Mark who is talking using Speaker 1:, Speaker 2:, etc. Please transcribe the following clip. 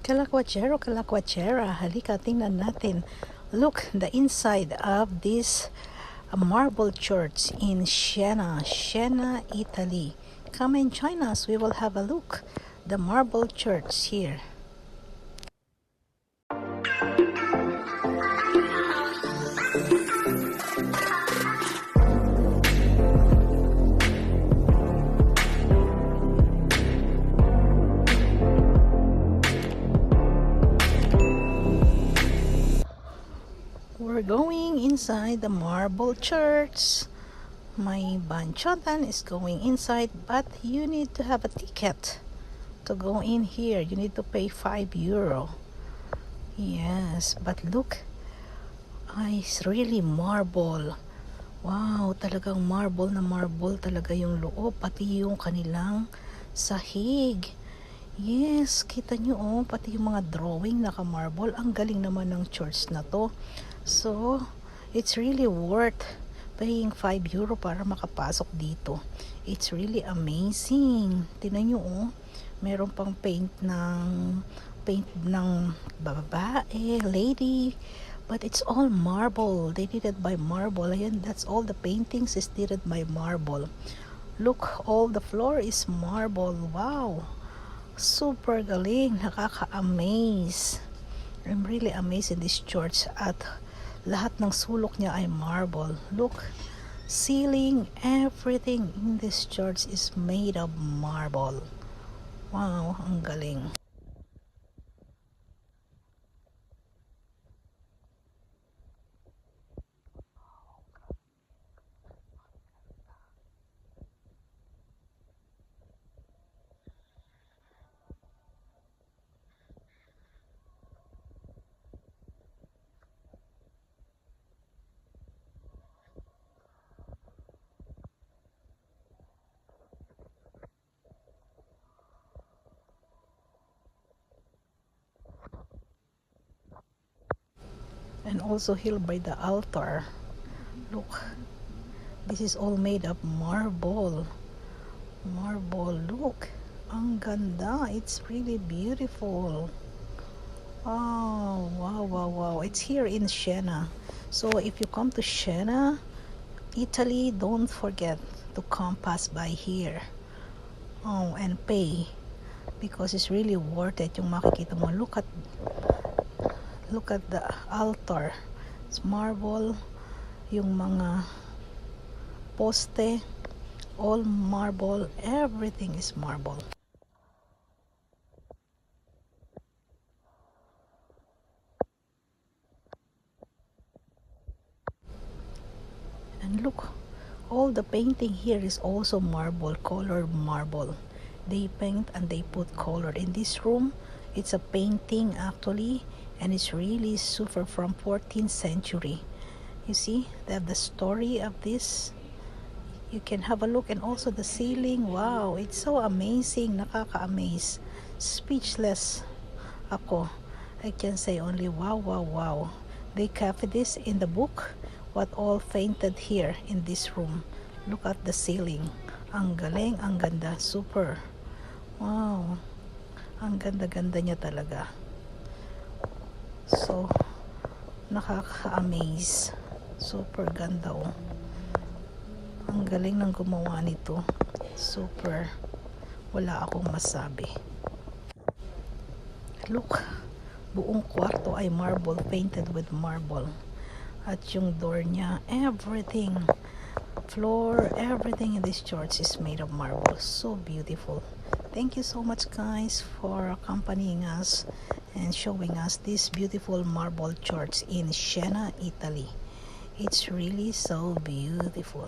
Speaker 1: Kalakwachero, kalakwachera, halika tingnan natin. Look, the inside of this marble church in Siena, Italy. Come and join us, we will have a look. The marble church here. We're going inside the marble church. My banchotan is going inside, but you need to have a ticket to go in here. You need to pay €5. Yes, but look, it's really marble. Wow, talagang marble na marble talaga yung loob, pati yung kanilang sahig. Yes, kita nyo pati yung mga drawing naka-marble. Ang galing naman ng church na to. So, it's really worth paying €5 para makapasok dito. It's really amazing. Tingnan nyo meron pang paint ng babae, lady, but it's all marble. They did it by marble. Ayan, that's all the paintings is did it by marble. Look, all the floor is marble. Wow, super galing, nakaka-amaze. I'm really amazed in this church at lahat ng sulok niya ay marble. Look, ceiling, everything in this church is made of marble. Wow, ang galing. And also here by the altar, look, this is all made of marble. Look, ang ganda. It's really beautiful. Wow. It's here in Siena. So if you come to Siena, Italy, don't forget to come pass by here and pay, because it's really worth it. Yung makikita mo, look at the altar. It's marble. Yung mga poste, all marble. Everything is marble. And look, all the painting here is also marble, colored marble. They paint and they put color. In this room, it's a painting actually, and it's really super from 14th century. You see, they have the story of this. You can have a look, and also the ceiling. Wow, it's so amazing. Nakaka-amaze. Speechless ako. I can say only wow. They kept this in the book, what all painted here in this room. Look at the ceiling. Ang galing, ang ganda, super. Wow, ang ganda-ganda niya talaga. So, nakaka-amaze. Super ganda Ang galing ng gumawa nito. Super. Wala akong masabi. Look, buong kwarto ay marble, painted with marble. At yung door niya, everything, floor, everything in this church is made of marble. So beautiful. Thank you so much guys for accompanying us and showing us this beautiful marble church in Siena, Italy. It's really so beautiful.